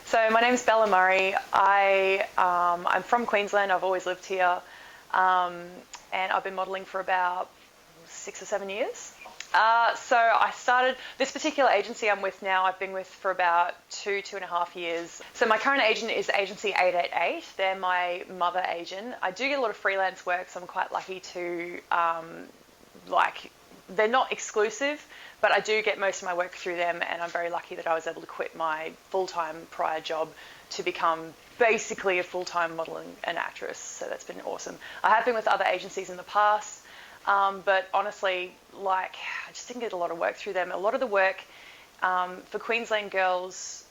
So my name's Bella Murray. I'm from Queensland. I've always lived here, and I've been modelling for about 6 or 7 years. So I started this particular agency I'm with now. I've been with for about 2.5 years. So my current agent is Agency 888. They're my mother agent. I do get a lot of freelance work, so I'm quite lucky to they're not exclusive, but I do get most of my work through them, and I'm very lucky that I was able to quit my full-time prior job to become basically a full-time model and actress. So that's been awesome. I have been with other agencies in the past, but honestly, I just didn't get a lot of work through them. A lot of the work for Queensland girls,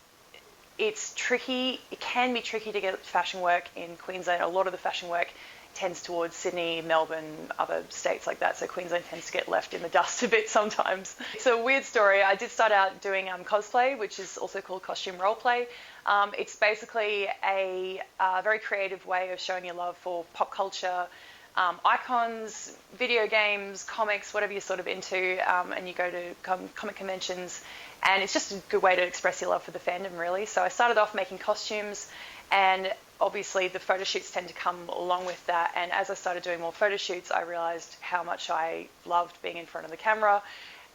it's tricky. It can be tricky to get fashion work in Queensland. A lot of the fashion work tends towards Sydney, Melbourne, other states like that. So Queensland tends to get left in the dust a bit sometimes. It's a weird story. I did start out doing cosplay, which is also called costume role play. It's basically a very creative way of showing your love for pop culture, icons, video games, comics, whatever you're sort of into, and you go to comic conventions, and it's just a good way to express your love for the fandom, really. So I started off making costumes, and obviously the photo shoots tend to come along with that, and as I started doing more photo shoots, I realised how much I loved being in front of the camera.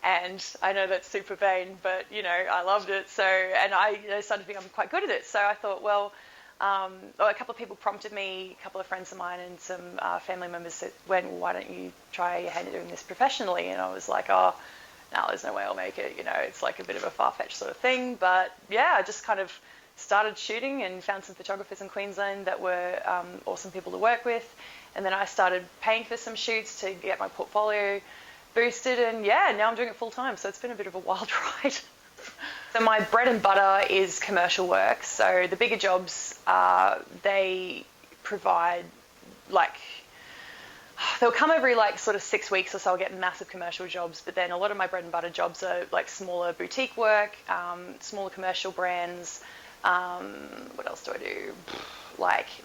And I know that's super vain, but I loved it. So, and I started to think I'm quite good at it. So I thought, well, a couple of people prompted me, a couple of friends of mine and some family members said, why don't you try your hand at doing this professionally? And I was like, oh, no, there's no way I'll make it. It's like a bit of a far-fetched sort of thing. But yeah, I just kind of started shooting and found some photographers in Queensland that were awesome people to work with. And then I started paying for some shoots to get my portfolio boosted. And yeah, now I'm doing it full time. So it's been a bit of a wild ride. So my bread and butter is commercial work. So the bigger jobs, they provide they'll come every sort of 6 weeks or so. I'll get massive commercial jobs, but then a lot of my bread and butter jobs are smaller boutique work, smaller commercial brands. What else do I do?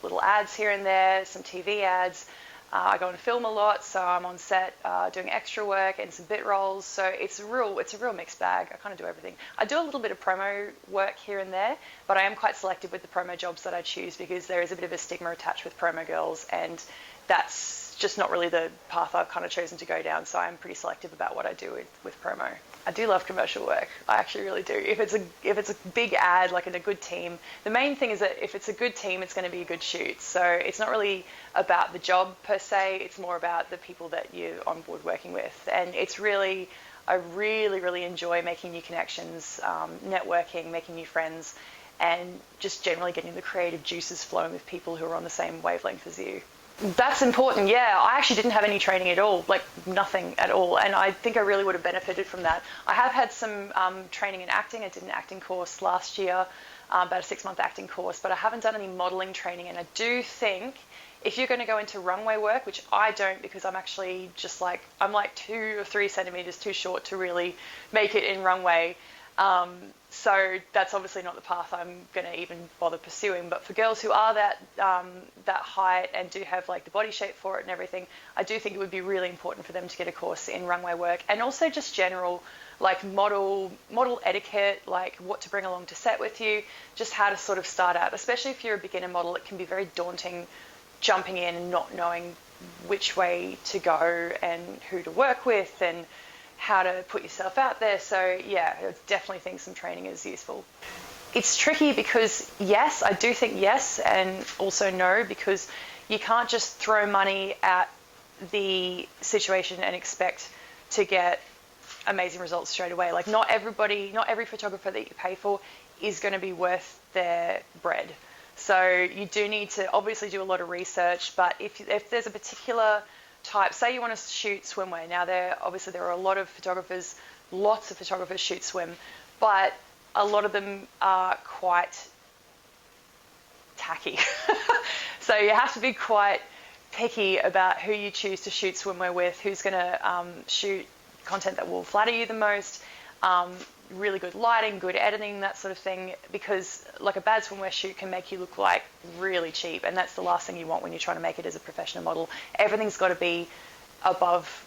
Little ads here and there, some TV ads. I go and film a lot, so I'm on set doing extra work and some bit roles. So it's a real mixed bag. I kind of do everything. I do a little bit of promo work here and there, but I am quite selective with the promo jobs that I choose because there is a bit of a stigma attached with promo girls, and that's just not really the path I've kind of chosen to go down. So I'm pretty selective about what I do with promo. I do love commercial work. I actually really do. If it's a big ad, in a good team, the main thing is that if it's a good team, it's going to be a good shoot. So it's not really about the job per se. It's more about the people that you're on board working with. And I really enjoy making new connections, networking, making new friends, and just generally getting the creative juices flowing with people who are on the same wavelength as you. That's important, yeah. I actually didn't have any training at all, nothing at all, and I think I really would have benefited from that. I have had some training in acting. I did an acting course last year, about a 6-month acting course, but I haven't done any modelling training, and I do think if you're going to go into runway work, which I don't because I'm actually just I'm 2 or 3 centimetres too short to really make it in runway. So that's obviously not the path I'm going to even bother pursuing. But for girls who are that height and do have the body shape for it and everything, I do think it would be really important for them to get a course in runway work, and also just general model etiquette, what to bring along to set with you, just how to sort of start out. Especially if you're a beginner model, it can be very daunting jumping in and not knowing which way to go and who to work with and how to put yourself out there. So yeah, I definitely think some training is useful. It's tricky because yes, I do think yes, and also no, because you can't just throw money at the situation and expect to get amazing results straight away. Not every photographer that you pay for is going to be worth their bread. So you do need to obviously do a lot of research, but if there's a particular type, say you want to shoot swimwear. Now there are lots of photographers shoot swim, but a lot of them are quite tacky. So you have to be quite picky about who you choose to shoot swimwear with, who's going to shoot content that will flatter you the most, really good lighting, good editing, that sort of thing, because a bad swimwear shoot can make you look really cheap, and that's the last thing you want when you're trying to make it as a professional model. Everything's got to be above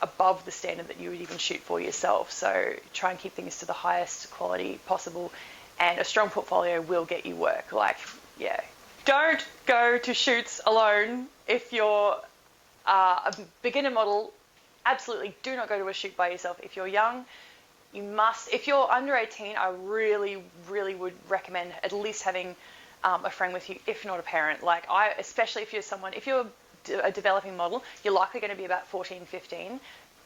above the standard that you would even shoot for yourself. So try and keep things to the highest quality possible, and a strong portfolio will get you work. Like, yeah. Don't go to shoots alone if you're a beginner model. Absolutely do not go to a shoot by yourself. If you're young, you must. If you're under 18, I really, really would recommend at least having a friend with you, if not a parent. Like, especially if you're a developing model, you're likely going to be about 14, 15.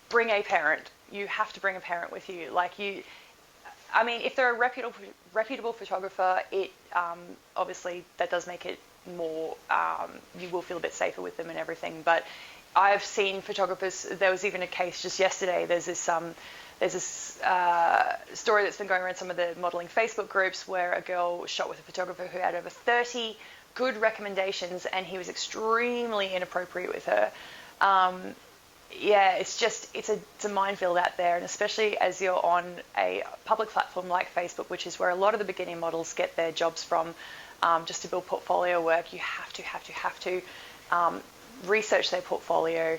Bring a parent. You have to bring a parent with you. I mean, if they're a reputable photographer, it obviously that does make it more. You will feel a bit safer with them and everything. But I've seen photographers. There was even a case just yesterday. There's this story that's been going around some of the modeling Facebook groups where a girl shot with a photographer who had over 30 good recommendations, and he was extremely inappropriate with her. Yeah, it's a minefield out there, and especially as you're on a public platform like Facebook, which is where a lot of the beginning models get their jobs from, just to build portfolio work. You have to research their portfolio,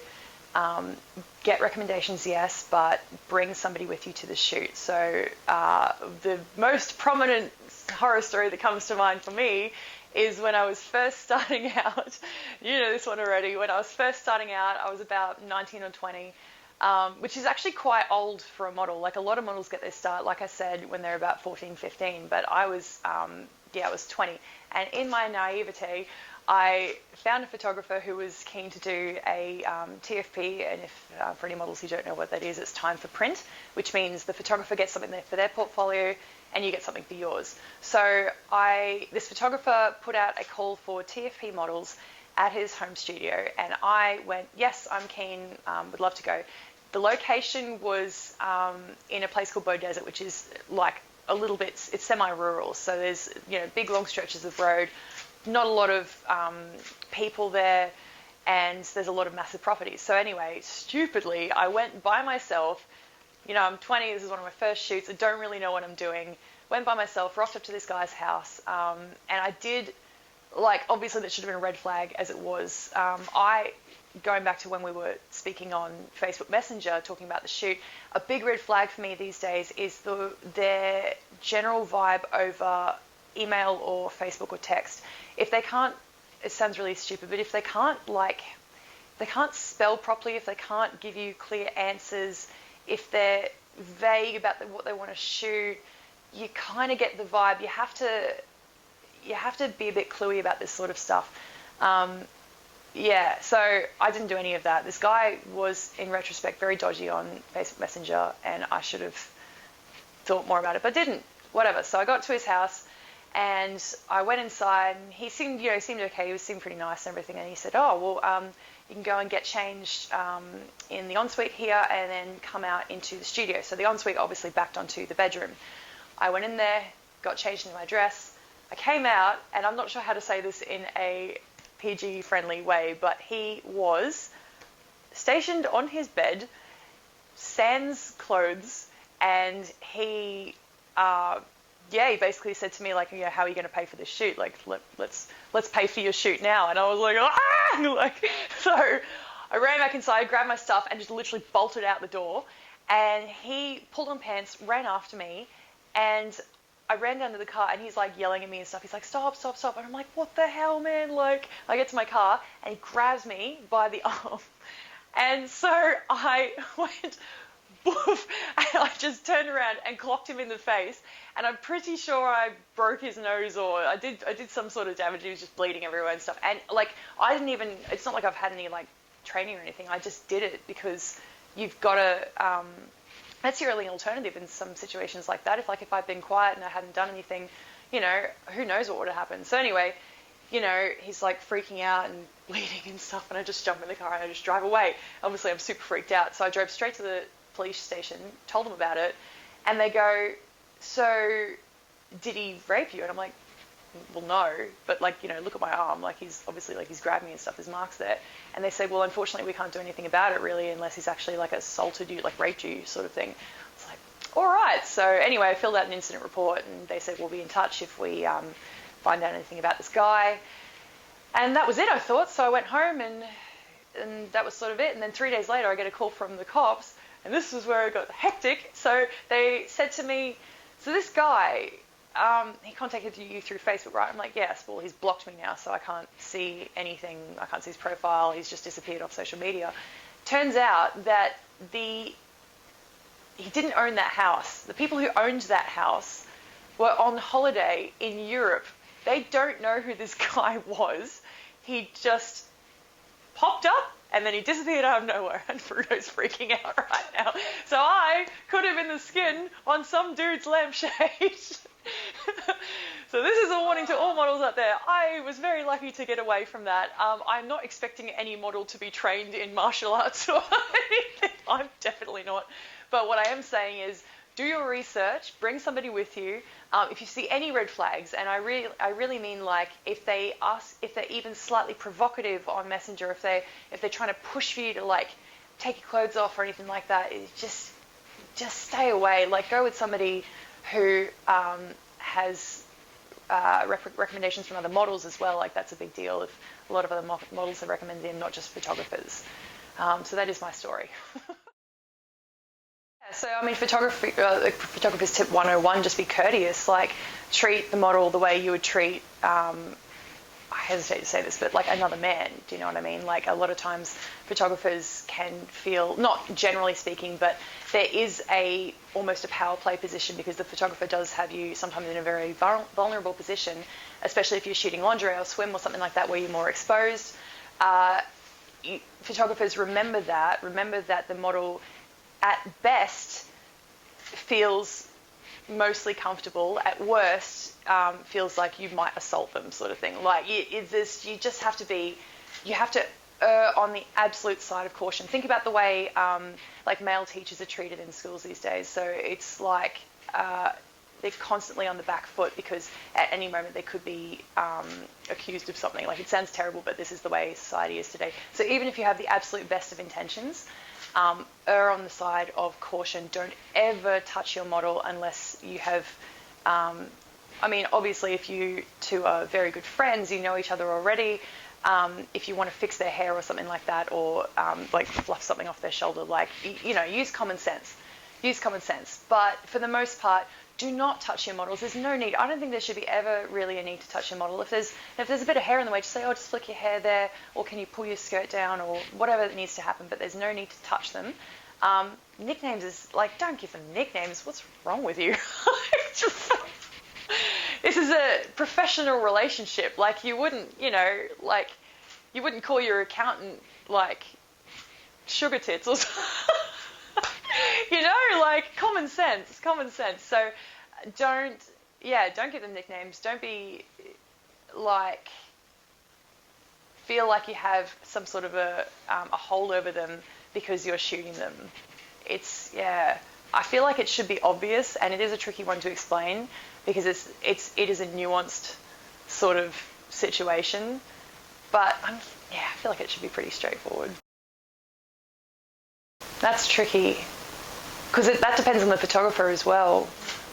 get recommendations, yes, but bring somebody with you to the shoot. So the most prominent horror story that comes to mind for me is when I was first starting out. You know this one already. When I was first starting out, I was about 19 or 20, which is actually quite old for a model. Like, a lot of models get their start, like I said, when they're about 14, 15, but I was 20. And in my naivete, I found a photographer who was keen to do a TFP, and if for any models who don't know what that is, it's time for print, which means the photographer gets something there for their portfolio and you get something for yours. So this photographer put out a call for TFP models at his home studio, and I went, yes, I'm keen, would love to go. The location was in a place called Beaudesert, which is like a little bit, it's semi-rural, so there's big long stretches of road, not a lot of people there, and there's a lot of massive properties. So anyway, stupidly, I went by myself. I'm 20, this is one of my first shoots, I don't really know what I'm doing. Went by myself, rocked up to this guy's house, and I did, obviously that should have been a red flag as it was. Going back to when we were speaking on Facebook Messenger, talking about the shoot, a big red flag for me these days is their general vibe over email or Facebook or text. If they can't, it sounds really stupid, but if they can't spell properly, if they can't give you clear answers, if they're vague about what they want to shoot, you kind of get the vibe. You have to be a bit cluey about this sort of stuff. So I didn't do any of that. This guy was, in retrospect, very dodgy on Facebook Messenger, and I should have thought more about it, but didn't. Whatever. So I got to his house, and I went inside, and he seemed okay. He seemed pretty nice and everything. And he said, you can go and get changed in the ensuite here, and then come out into the studio. So the ensuite obviously backed onto the bedroom. I went in there, got changed into my dress. I came out, and I'm not sure how to say this in a PG-friendly way, but he was stationed on his bed, sans clothes, and he basically said to me, how are you going to pay for this shoot? Let's pay for your shoot now. And I was like, ah! So I ran back inside, grabbed my stuff, and just literally bolted out the door. And he pulled on pants, ran after me, and I ran down to the car, and he's yelling at me and stuff. He's like, stop. And I'm like, what the hell, man? I get to my car, and he grabs me by the arm. And so I went, boof, and I just turned around and clocked him in the face. And I'm pretty sure I broke his nose, or I did some sort of damage. He was just bleeding everywhere and stuff. And I didn't even, it's not like I've had any training or anything. I just did it because you've got to, that's your only alternative in some situations like that. If I'd been quiet and I hadn't done anything, who knows what would have happened. So anyway, he's freaking out and bleeding and stuff, and I just jump in the car and I just drive away. Obviously I'm super freaked out. So I drove straight to the police station, told them about it, and they go, so did he rape you? And I'm like, well, no, but look at my arm. He's obviously he's grabbed me and stuff. There's marks there. And they said, well, unfortunately, we can't do anything about it really unless he's actually assaulted you, raped you, sort of thing. It's all right. So anyway, I filled out an incident report, and they said we'll be in touch if we find out anything about this guy. And that was it, I thought. So I went home, and that was sort of it. And then 3 days later, I get a call from the cops, and this was where it got hectic. So they said to me, so this guy, he contacted you through Facebook, right? I'm like, yes. Well, he's blocked me now, so I can't see anything. I can't see his profile. He's just disappeared off social media. Turns out that he didn't own that house. The people who owned that house were on holiday in Europe. They don't know who this guy was. He just popped up and then he disappeared out of nowhere, and Bruno's freaking out right now. So I could have been the skin on some dude's lampshade. So this is a warning to all models out there. I was very lucky to get away from that. I'm not expecting any model to be trained in martial arts or anything. I'm definitely not. But what I am saying is, do your research, bring somebody with you. If you see any red flags, and I really mean, like, if they're even slightly provocative on Messenger, if they're trying to push for you to, like, take your clothes off or anything like that, just stay away. Like, go with somebody who has recommendations from other models as well. Like, that's a big deal. If a lot of other models have recommended him, not just photographers. So that is my story. So, I mean, photographer's tip 101, just be courteous. Like, treat the model the way you would treat, I hesitate to say this, but like another man. Do you know what I mean? Like, a lot of times photographers can feel, not generally speaking, but there is almost a power play position, because the photographer does have you sometimes in a very vulnerable position, especially if you're shooting lingerie or swim or something like that where you're more exposed. Photographers remember that the model at best feels mostly comfortable, at worst feels like you might assault them, sort of thing. Like, you just have to err on the absolute side of caution. Think about the way like male teachers are treated in schools these days. So it's like they're constantly on the back foot, because at any moment they could be accused of something. Like, it sounds terrible, but this is the way society is today. So even if you have the absolute best of intentions, err on the side of caution. Don't ever touch your model unless you have, I mean, obviously if you two are very good friends, you know each other already. If you want to fix their hair or something like that, or like fluff something off their shoulder, like, use common sense. Use common sense. But for the most part, do not touch your models. There's no need. I don't think there should be ever really a need to touch your model. If there's a bit of hair in the way, just say, oh, just flick your hair there, or can you pull your skirt down, or whatever that needs to happen, but there's no need to touch them. Nicknames is, like, don't give them nicknames. What's wrong with you? This is a professional relationship. Like, you wouldn't call your accountant, like, sugar tits or something. Like, common sense. So don't give them nicknames. Don't be, like, feel like you have some sort of a hold over them because you're shooting them. I feel like it should be obvious, and it is a tricky one to explain, because it is a nuanced sort of situation. But I feel like it should be pretty straightforward. That's tricky, because that depends on the photographer as well,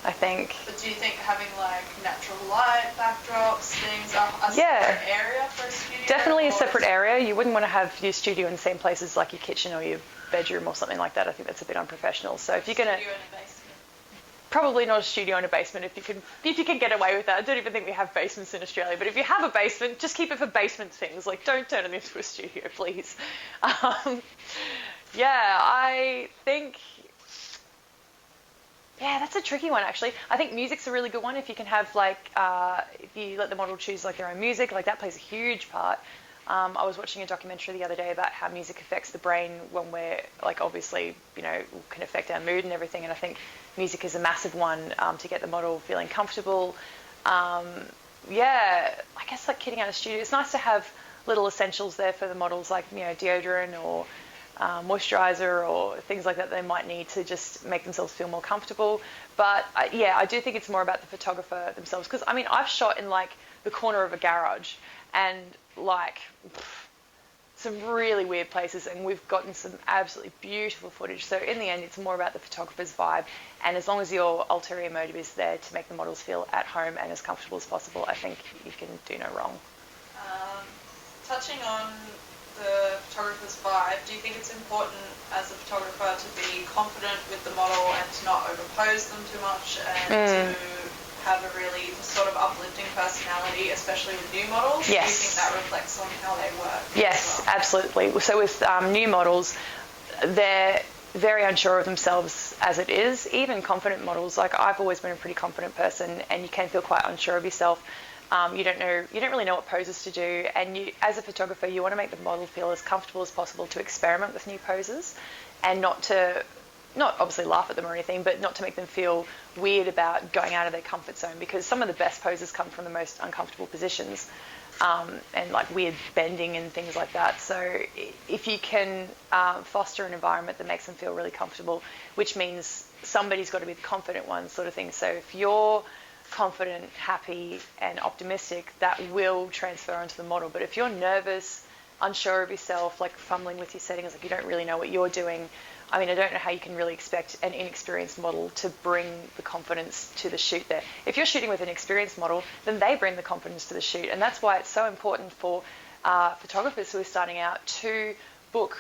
I think. But do you think having, like, natural light, backdrops, things, a separate area for a studio? Definitely a separate area. You wouldn't want to have your studio in the same place as, like, your kitchen or your bedroom or something like that. I think that's a bit unprofessional. So if you're going to... Studio in a basement. Probably not a studio in a basement, if you can get away with that. I don't even think we have basements in Australia. But if you have a basement, just keep it for basement things. Like, don't turn it into a studio, please. I think... that's a tricky one, actually. I think music's a really good one. If you can have, like, if you let the model choose, like, their own music, like, that plays a huge part. I was watching a documentary the other day about how music affects the brain when we're, like, obviously, can affect our mood and everything. And I think music is a massive one to get the model feeling comfortable. I guess, like, kitting out a studio, it's nice to have little essentials there for the models, like, deodorant or moisturizer or things like that they might need to just make themselves feel more comfortable. But I do think it's more about the photographer themselves, because I mean, I've shot in, like, the corner of a garage and, like, some really weird places, and we've gotten some absolutely beautiful footage. So in the end, it's more about the photographer's vibe, and as long as your ulterior motive is there to make the models feel at home and as comfortable as possible, I think you can do no wrong. Touching on the photographer's vibe, do you think it's important as a photographer to be confident with the model and to not overpose them too much, and to have a really sort of uplifting personality, especially with new models. Yes. Do you think that reflects on how they work? Yes, as well? absolutely. So with new models, they're very unsure of themselves as it is. Even confident models, like I've always been a pretty confident person, and you can feel quite unsure of yourself. You don't really know what poses to do, and you, as a photographer, you want to make the model feel as comfortable as possible to experiment with new poses, and not obviously laugh at them or anything, but not to make them feel weird about going out of their comfort zone, because some of the best poses come from the most uncomfortable positions, and like weird bending and things like that. So if you can foster an environment that makes them feel really comfortable, which means somebody's got to be the confident one, sort of thing. So if you're confident, happy, and optimistic, that will transfer onto the model. But if you're nervous, unsure of yourself, like fumbling with your settings, like you don't really know what you're doing, I mean, I don't know how you can really expect an inexperienced model to bring the confidence to the shoot there. If you're shooting with an experienced model, then they bring the confidence to the shoot. And that's why it's so important for photographers who are starting out to book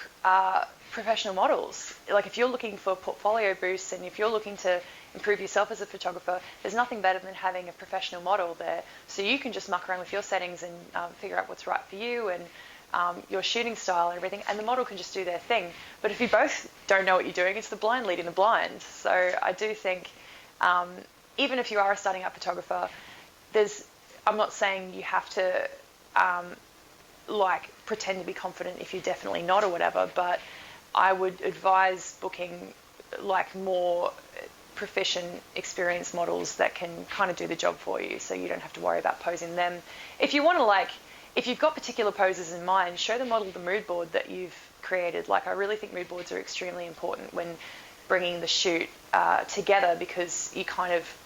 professional models. Like if you're looking for portfolio boosts, and if you're looking to improve yourself as a photographer, there's nothing better than having a professional model there. So you can just muck around with your settings and figure out what's right for you, and your shooting style and everything, and the model can just do their thing. But if you both don't know what you're doing, it's the blind leading the blind. So I do think, even if you are a starting up photographer, I'm not saying you have to like pretend to be confident if you're definitely not or whatever, but I would advise booking like more proficient, experienced models that can kind of do the job for you, so you don't have to worry about posing them. If you want to if you've got particular poses in mind, show the model the mood board that you've created. Like I really think mood boards are extremely important when bringing the shoot together, because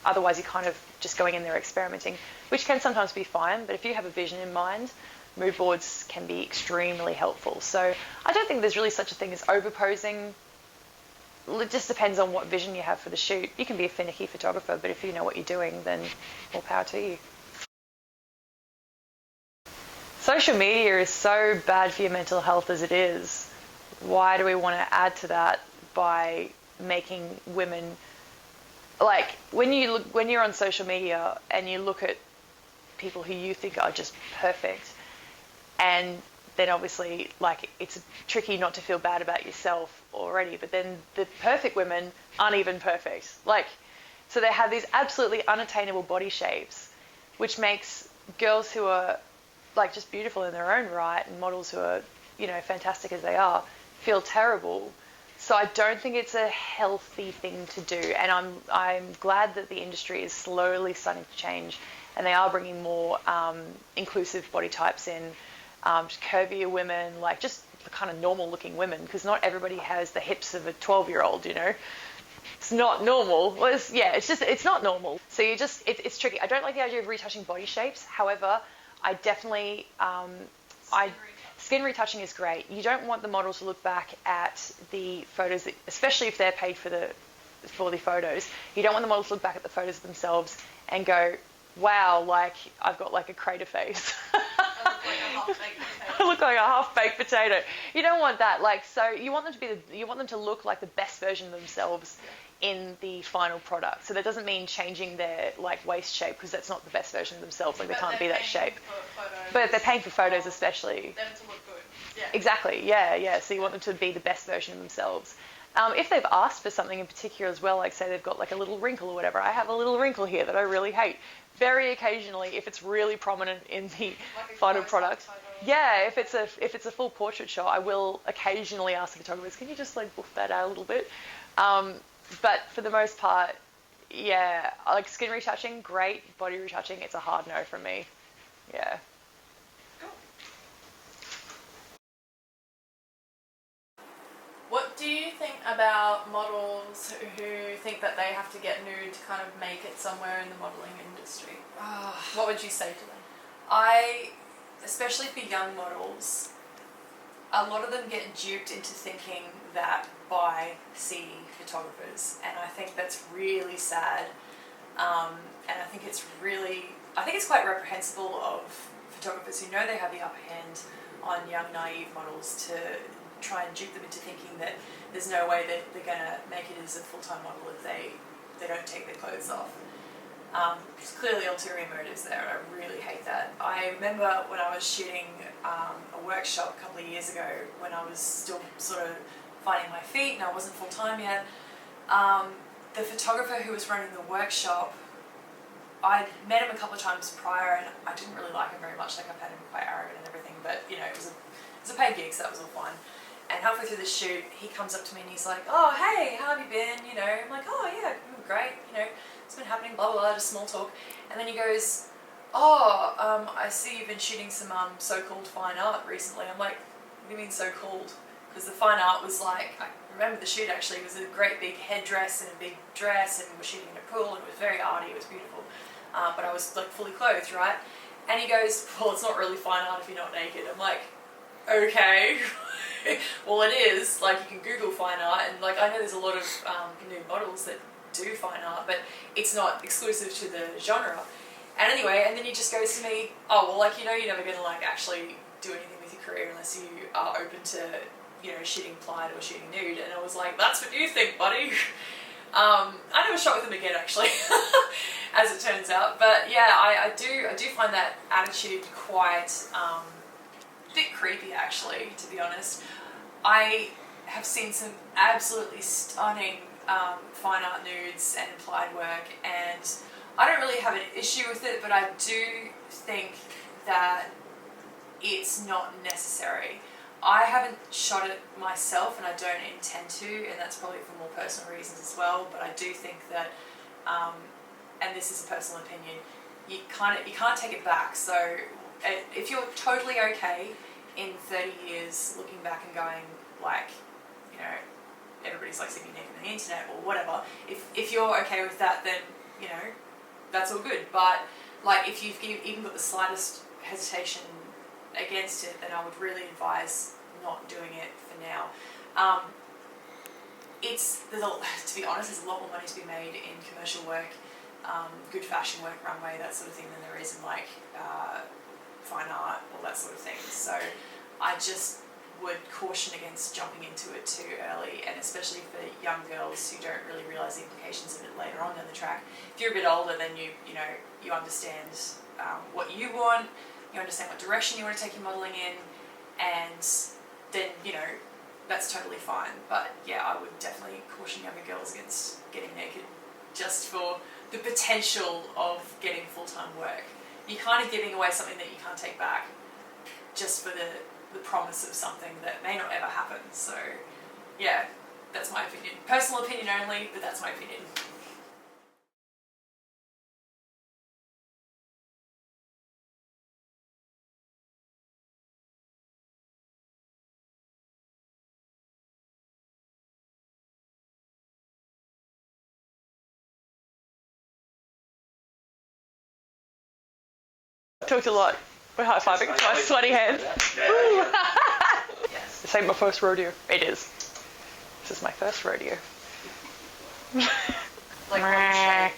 otherwise you're kind of just going in there experimenting, which can sometimes be fine, but if you have a vision in mind, mood boards can be extremely helpful. So I don't think there's really such a thing as over-posing. It just depends on what vision you have for the shoot. You can be a finicky photographer, but if you know what you're doing, then more power to you. Social media is so bad for your mental health as it is. Why do we want to add to that by making women, like when you're on social media and you look at people who you think are just perfect, and then obviously like it's tricky not to feel bad about yourself already, but then the perfect women aren't even perfect. Like, so they have these absolutely unattainable body shapes, which makes girls who are like just beautiful in their own right, and models who are, fantastic as they are, feel terrible. So I don't think it's a healthy thing to do, and I'm glad that the industry is slowly starting to change, and they are bringing more inclusive body types in, curvier women, like just the kind of normal looking women, because not everybody has the hips of a 12-year-old, It's not normal. Well, it's not normal. So it's tricky. I don't like the idea of retouching body shapes. However, I definitely, skin retouching is great. You don't want the model to look back at the photos, especially if they're paid for the photos. You don't want the model to look back at the photos themselves and go, wow, like I've got like a crater face. I look like a half-baked potato. You don't want that. Like, so you want them to look like the best version of themselves in the final product. So that doesn't mean changing their like waist shape, because that's not the best version of themselves. Like, they can't be that shape. But they're paying for photos, especially. Them to look good. Yeah. Exactly. Yeah. So you want them to be the best version of themselves. If they've asked for something in particular as well, like say they've got like a little wrinkle or whatever. I have a little wrinkle here that I really hate. Very occasionally, if it's really prominent in the final product. Yeah, if it's a full portrait shot, I will occasionally ask the photographers, can you just like buff that out a little bit? But for the most part, yeah, like skin retouching, great. Body retouching, it's a hard no from me. Yeah. What do you think about models who think that they have to get nude to kind of make it somewhere in the modelling industry? What would you say to them? Especially for young models, a lot of them get duped into thinking that by seeing photographers, and I think that's really sad. And I think it's quite reprehensible of photographers who know they have the upper hand on young, naive models to try and dupe them into thinking that there's no way that they're going to make it as a full-time model if they don't take their clothes off. There's clearly ulterior motives there, and I really hate that. I remember when I was shooting a workshop a couple of years ago, when I was still sort of finding my feet and I wasn't full-time yet. The photographer who was running the workshop, I'd met him a couple of times prior, and I didn't really like him very much. Like, I found him quite arrogant and everything, but you know, it was a paid gig, so that was all fine. And halfway through the shoot, he comes up to me and he's like, "Oh, hey, how have you been?" You know, I'm like, "Oh yeah, great. You know, it's been happening, blah blah blah," just small talk. And then he goes, "Oh, I see you've been shooting some so-called fine art recently." I'm like, "What do you mean so-called?" Because the fine art was like, I remember the shoot actually, it was a great big headdress and a big dress, and we were shooting in a pool, and it was very arty, it was beautiful. But I was like fully clothed, right? And he goes, "Well, it's not really fine art if you're not naked." I'm like, "Okay." Well, it is. Like, you can Google fine art, and like, I know there's a lot of nude models that do fine art, but it's not exclusive to the genre. And anyway, and then he just goes to me, "Oh, well, like, you know, you're never gonna like actually do anything with your career unless you are open to, you know, shooting plied or shooting nude." And I was like, "That's what you think, buddy." I never shot with him again, actually, as it turns out. But yeah, I do find that attitude quite a bit creepy, actually, to be honest. I have seen some absolutely stunning fine art nudes and implied work, and I don't really have an issue with it, but I do think that it's not necessary. I haven't shot it myself, and I don't intend to, and that's probably for more personal reasons as well. But I do think that, and this is a personal opinion, you can't take it back. So if you're totally okay in 30 years looking back and going like, you know, everybody's like seeing you naked on the internet or whatever, if you're okay with that, then, you know, that's all good. But like, if you've even got the slightest hesitation against it, then I would really advise not doing it for now. To be honest, there's a lot more money to be made in commercial work, good fashion work, runway, that sort of thing, than there is in like fine art, all that sort of thing. So I just would caution against jumping into it too early, and especially for young girls who don't really realise the implications of it later on down the track. If you're a bit older, then you understand what you want, you understand what direction you want to take your modelling in, and then, you know, that's totally fine. But yeah, I would definitely caution younger girls against getting naked just for the potential of getting full-time work. You're kind of giving away something that you can't take back just for the promise of something that may not ever happen. So yeah, that's my opinion. Personal opinion only, but that's my opinion. Talked a lot. We're high-fiving to my sweaty hands. Yes. This ain't my first rodeo. It is. This is my first rodeo. Like